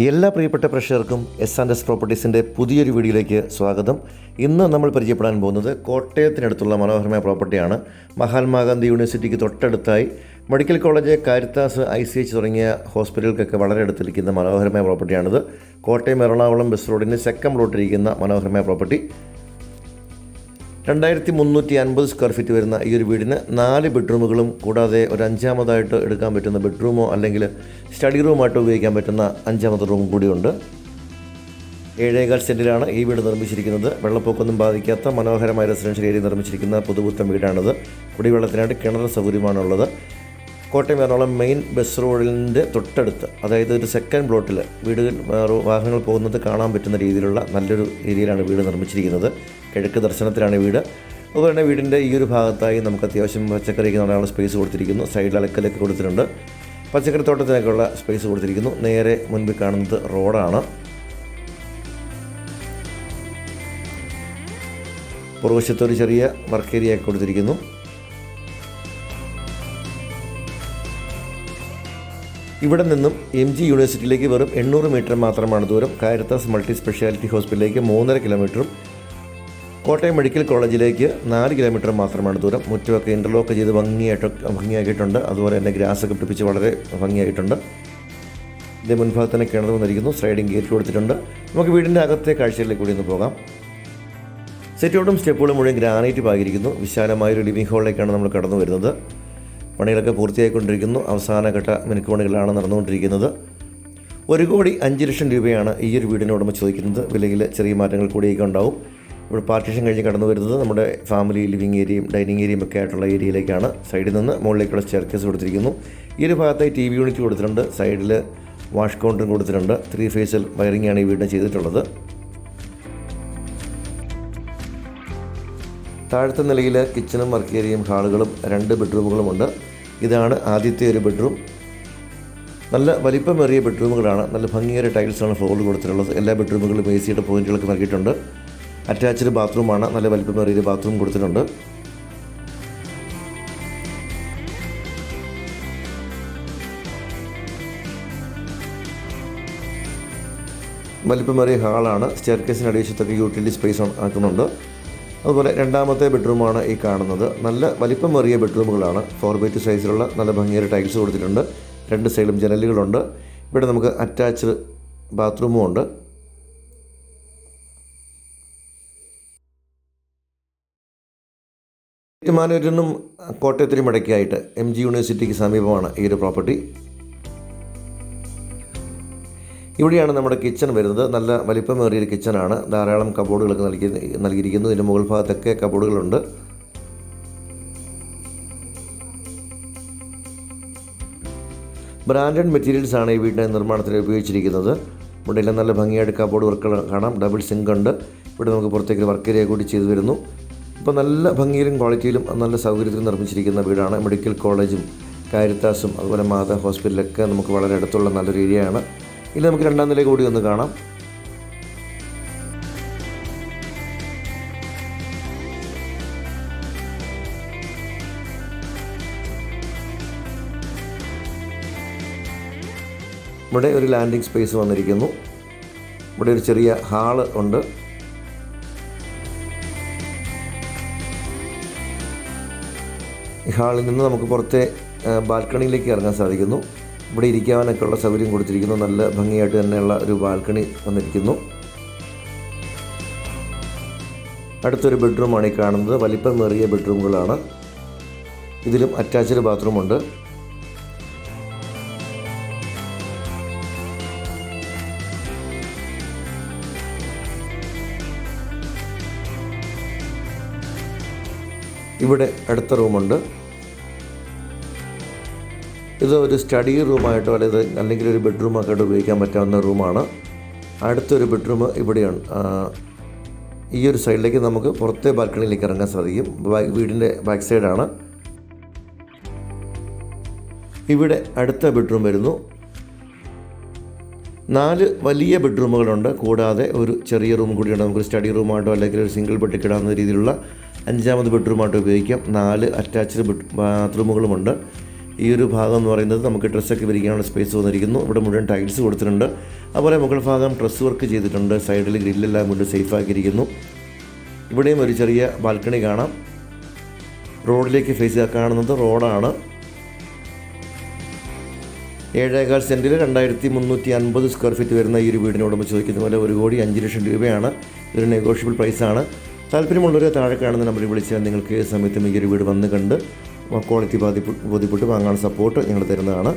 എല്ലാ പ്രിയപ്പെട്ട പ്രേക്ഷകർക്കും എസ് പ്രോപ്പർട്ടീസിൻ്റെ പുതിയൊരു വീഡിയോയിലേക്ക് സ്വാഗതം. ഇന്ന് നമ്മൾ പരിചയപ്പെടാൻ പോകുന്നത് കോട്ടയത്തിനടുത്തുള്ള മനോഹരമായ പ്രോപ്പർട്ടിയാണ്. മഹാത്മാഗാന്ധി യൂണിവേഴ്സിറ്റിക്ക് തൊട്ടടുത്തായി മെഡിക്കൽ കോളേജ്, കാരിത്താസ്, ICH തുടങ്ങിയ ഹോസ്പിറ്റലുകൾക്കൊക്കെ വളരെ അടുത്തിരിക്കുന്ന മനോഹരമായ പ്രോപ്പർട്ടിയാണിത്. കോട്ടയം എറണാകുളം ബസ് റോഡിന് സെക്കൻഡ് റോട്ടിരിക്കുന്ന മനോഹരമായ പ്രോപ്പർട്ടി. 2350 സ്ക്വയർ ഫീറ്റ് വരുന്ന ഈ ഒരു വീടിന് 4 ബെഡ്റൂമുകളും കൂടാതെ ഒരു അഞ്ചാമതായിട്ട് എടുക്കാൻ പറ്റുന്ന ബെഡ്റൂമോ അല്ലെങ്കിൽ സ്റ്റഡി റൂമായിട്ട് ഉപയോഗിക്കാൻ പറ്റുന്ന അഞ്ചാമത്തെ റൂം കൂടിയുണ്ട്. 7.25 സെൻറ്റിലാണ് ഈ വീട് നിർമ്മിച്ചിരിക്കുന്നത്. വെള്ളപ്പൊക്കമൊന്നും ബാധിക്കാത്ത മനോഹരമായ റെസിഡൻഷ്യൽ ഏരിയ നിർമ്മിച്ചിരിക്കുന്ന പുതുപുത്തൻ വീടാണിത്. കുടിവെള്ളത്തിനായിട്ട് കിണർ സൗകര്യമാണുള്ളത്. കോട്ടയം എറണാകുളം മെയിൻ ബസ് റോഡിൻ്റെ തൊട്ടടുത്ത്, അതായത് ഒരു സെക്കൻഡ് പ്ലോട്ടിൽ വീടുകൾ വാഹനങ്ങൾ പോകുന്നത് കാണാൻ പറ്റുന്ന രീതിയിലുള്ള നല്ലൊരു ഏരിയയിലാണ് വീട് നിർമ്മിച്ചിരിക്കുന്നത്. കിഴക്ക് ദർശനത്തിലാണ് വീട്. അതുപോലെ തന്നെ വീടിൻ്റെ ഈ ഒരു ഭാഗത്തായി നമുക്ക് അത്യാവശ്യം പച്ചക്കറിക്ക് നടാനുള്ള സ്പേസ് കൊടുത്തിരിക്കുന്നു. സൈഡിൽ അലക്കലൊക്കെ കൊടുത്തിട്ടുണ്ട്. പച്ചക്കറി തോട്ടത്തിനൊക്കെയുള്ള സ്പേസ് കൊടുത്തിരിക്കുന്നു. നേരെ മുൻപിൽ കാണുന്നത് റോഡാണ്. പുറകുവശത്തൊരു ചെറിയ വർക്ക് ഏരിയ ഒക്കെ കൊടുത്തിരിക്കുന്നു. ഇവിടെ നിന്നും MG യൂണിവേഴ്സിറ്റിയിലേക്ക് വെറും 800 മീറ്റർ മാത്രമാണ് ദൂരം. കാരിത്താസ് മൾട്ടി സ്പെഷ്യാലിറ്റി ഹോസ്പിറ്റലിലേക്ക് 3.5 കിലോമീറ്ററും കോട്ടയം മെഡിക്കൽ കോളേജിലേക്ക് 4 കിലോമീറ്റർ മാത്രമാണ് ദൂരം. മുറ്റമൊക്കെ ഇൻ്റർലോക്ക് ചെയ്ത് ഭംഗിയാക്കിയിട്ടുണ്ട്. അതുപോലെ തന്നെ ഗ്രാസൊക്കെ പിടിപ്പിച്ച് വളരെ ഭംഗിയായിട്ടുണ്ട്. ഇതിൻ്റെ മുൻഭാഗത്ത് തന്നെ കിണർ വന്നിരിക്കുന്നു. സ്ലൈഡിങ് ഗേറ്റ് കൊടുത്തിട്ടുണ്ട്. നമുക്ക് വീടിൻ്റെ അകത്തെ കാഴ്ചകളിലേക്ക് കൂടി ഒന്ന് പോകാം. സെറ്റൗട്ടും സ്റ്റെപ്പുകളും മുഴുവൻ ഗ്രാനൈറ്റ് പാകിയിരിക്കുന്നു. വിശാലമായൊരു ലിവിംഗ് ഹാളിലേക്കാണ് നമ്മൾ കടന്നു വരുന്നത്. പണികളൊക്കെ പൂർത്തിയായിക്കൊണ്ടിരിക്കുന്നു. അവസാനഘട്ട മിനുക്കുപണികളാണ് നടന്നുകൊണ്ടിരിക്കുന്നത്. 1,05,00,000 രൂപയാണ് ഈ ഒരു വീടിന് ഉടമ ചോദിക്കുന്നത്. വിലയിൽ ചെറിയ മാറ്റങ്ങൾ കൂടിയൊക്കെ ഉണ്ടാവും. ഇവിടെ പാർട്ടീഷൻ കഴിഞ്ഞ് കടന്നു വരുന്നത് നമ്മുടെ ഫാമിലി ലിവിംഗ് ഏരിയയും ഡൈനിങ് ഏരിയയും ഒക്കെ ആയിട്ടുള്ള ഏരിയയിലേക്കാണ്. സൈഡിൽ നിന്ന് മുകളിലേക്കുള്ള സ്റ്റെയർകേസ് കൊടുത്തിരിക്കുന്നു. ഈ ഒരു ഭാഗത്തായി TV യൂണിറ്റ് കൊടുത്തിട്ടുണ്ട്. സൈഡിൽ വാഷ് കൗണ്ടറും കൊടുത്തിട്ടുണ്ട്. 3 ഫേസിൽ വയറിംഗ് ആണ് ഈ വീടിന് ചെയ്തിട്ടുള്ളത്. താഴത്തെ നിലയിൽ കിച്ചണും വർക്ക് ഏരിയയും ഹാളുകളും 2 ബെഡ്റൂമുകളുമുണ്ട്. ഇതാണ് ആദ്യത്തെ ഒരു ബെഡ്റൂം. നല്ല വലിപ്പമേറിയ ബെഡ്റൂമുകളാണ്. നല്ല ഭംഗിയേറിയ ടൈൽസാണ് ഫ്ലോറിൽ കൊടുത്തിട്ടുള്ളത്. എല്ലാ ബെഡ്റൂമുകളും AC പോയിന്റുകളൊക്കെ നൽകിയിട്ടുണ്ട്. അറ്റാച്ച്ഡ് ബാത്റൂമാണ്. നല്ല വലിപ്പമേറിയൊരു ബാത്റൂം കൊടുത്തിട്ടുണ്ട്. വലിപ്പമേറിയ ഹാളാണ്. സ്റ്റെയർകേസിന് അടിവശത്തൊക്കെ യൂട്ടിലിറ്റി സ്പേസ് ആക്കുന്നുണ്ട്. അതുപോലെ രണ്ടാമത്തെ ബെഡ്റൂമാണ് ഈ കാണുന്നത്. നല്ല വലിപ്പമേറിയ ബെഡ്റൂമുകളാണ്. 4x2 സൈസിലുള്ള നല്ല ഭംഗിയേറിയ ടൈൽസ് കൊടുത്തിട്ടുണ്ട്. 2 സൈഡിലും ജനലുകളുണ്ട്. ഇവിടെ നമുക്ക് അറ്റാച്ച്ഡ് ബാത്റൂമും ഉണ്ട്. ഏറ്റുമാനൂരിനും കോട്ടയത്തിനും ഇടയ്ക്കായിട്ട് MG യൂണിവേഴ്സിറ്റിക്ക് സമീപമാണ് ഈ ഒരു പ്രോപ്പർട്ടി. ഇവിടെയാണ് നമ്മുടെ കിച്ചൺ വരുന്നത്. നല്ല വലിപ്പമേറിയൊരു കിച്ചണാണ്. ധാരാളം കബോർഡുകളൊക്കെ നൽകിയിരിക്കുന്നു. ഇതിൻ്റെ മുകൾ ഭാഗത്തൊക്കെ കബോർഡുകളുണ്ട്. ബ്രാൻഡഡ് മെറ്റീരിയൽസാണ് ഈ വീടിൻ്റെ നിർമ്മാണത്തിന് ഉപയോഗിച്ചിരിക്കുന്നത്. ഇവിടെ എല്ലാം നല്ല ഭംഗിയായിട്ട് കബോർഡ് വർക്കുകൾ കാണാം. ഡബിൾ സിങ്ക് ഉണ്ട്. ഇവിടെ നമുക്ക് പുറത്തേക്ക് വർക്ക് ഏരിയ കൂടി ചെയ്തു വരുന്നു. ഇപ്പോൾ നല്ല ഭംഗിയിലും ക്വാളിറ്റിയിലും നല്ല സൗകര്യത്തിലും നിർമ്മിച്ചിരിക്കുന്ന വീടാണ്. മെഡിക്കൽ കോളേജും കാരിത്താസും അതുപോലെ മാതാ ഹോസ്പിറ്റലൊക്കെ നമുക്ക് വളരെ അടുത്തുള്ള നല്ലൊരു ഏരിയയാണ്. ഇനി നമുക്ക് രണ്ടാം നില കൂടി ഒന്ന് കാണാം. ഇവിടെ ഒരു ലാൻഡിംഗ് സ്പേസ് വന്നിരിക്കുന്നു. ഇവിടെ ഒരു ചെറിയ ഹാള് ഉണ്ട്. ഈ ഹാളിൽ നിന്ന് നമുക്ക് പുറത്തെ ബാൽക്കണിയിലേക്ക് ഇറങ്ങാൻ സാധിക്കുന്നു. ഇവിടെ ഇരിക്കാനൊക്കെ ഉള്ള സൗകര്യം കൊടുത്തിരിക്കുന്നു. നല്ല ഭംഗിയായിട്ട് തന്നെയുള്ള ഒരു ബാൽക്കണി വന്നിരിക്കുന്നു. അടുത്തൊരു ബെഡ്റൂമാണ് ഈ കാണുന്നത്. വലിപ്പമേറിയ ബെഡ്റൂമുകളാണ്. ഇതിലും അറ്റാച്ച്ഡ് ബാത്റൂമുണ്ട്. ഇവിടെ അടുത്ത റൂമുണ്ട്. ഇത് ഒരു സ്റ്റഡി റൂമായിട്ടോ അല്ലെങ്കിൽ ഒരു ബെഡ്റൂമൊക്കെ ആയിട്ട് ഉപയോഗിക്കാൻ പറ്റാവുന്ന റൂമാണ്. അടുത്തൊരു ബെഡ്റൂം ഇവിടെയാണ്. ഈ ഒരു സൈഡിലേക്ക് നമുക്ക് പുറത്തെ ബാൽക്കണിയിലേക്ക് ഇറങ്ങാൻ സാധിക്കും. വീടിൻ്റെ ബാക്ക് സൈഡാണ്. ഇവിടെ അടുത്ത ബെഡ്റൂം വരുന്നു. 4 വലിയ ബെഡ്റൂമുകളുണ്ട്. കൂടാതെ ഒരു ചെറിയ റൂം കൂടിയുണ്ട്. നമുക്ക് സ്റ്റഡി റൂമായിട്ടോ അല്ലെങ്കിൽ ഒരു സിംഗിൾ ബെഡ് ഇടാവുന്ന രീതിയിലുള്ള 5ാമത് ബെഡ്റൂമായിട്ട് ഉപയോഗിക്കാം. 4 അറ്റാച്ച്ഡ് ബാത്റൂമുകളുമുണ്ട്. ഈ ഒരു ഭാഗം എന്ന് പറയുന്നത് നമുക്ക് ഡ്രസ്സൊക്കെ വിരിക്കാനുള്ള സ്പേസ് വന്നിരിക്കുന്നു. ഇവിടെ മുഴുവൻ ടൈൽസ് കൊടുത്തിട്ടുണ്ട്. അതുപോലെ മുകൾ ഭാഗം ഡ്രസ് വർക്ക് ചെയ്തിട്ടുണ്ട്. സൈഡിൽ ഗ്രില്ലെല്ലാം കൊണ്ട് സേഫ് ആക്കിയിരിക്കുന്നു. ഇവിടെയും ഒരു ചെറിയ ബാൽക്കണി കാണാം. റോഡിലേക്ക് ഫേസ് കാണുന്നത് റോഡാണ്. 7.25 സെൻറ്റിൽ 2350 സ്ക്വയർ ഫീറ്റ് വരുന്ന ഈ ഒരു വീടിന് ഉടമ ചോദിക്കുന്ന പോലെ 1,05,00,000 രൂപയാണ്. ഇതൊരു നെഗോഷ്യബിൾ പ്രൈസാണ്. താല്പര്യമുള്ളവരെ താഴെ കാണുന്ന നമ്പറിൽ വിളിച്ചാൽ നിങ്ങൾക്ക് ഏത് സമയത്തും ഈ ഒരു വീട് വന്ന് കണ്ട് ക്വാളിറ്റി ബോധ്യപ്പെട്ട് വാങ്ങാൻ സപ്പോർട്ട് ഞങ്ങൾ തരുന്നതാണ്.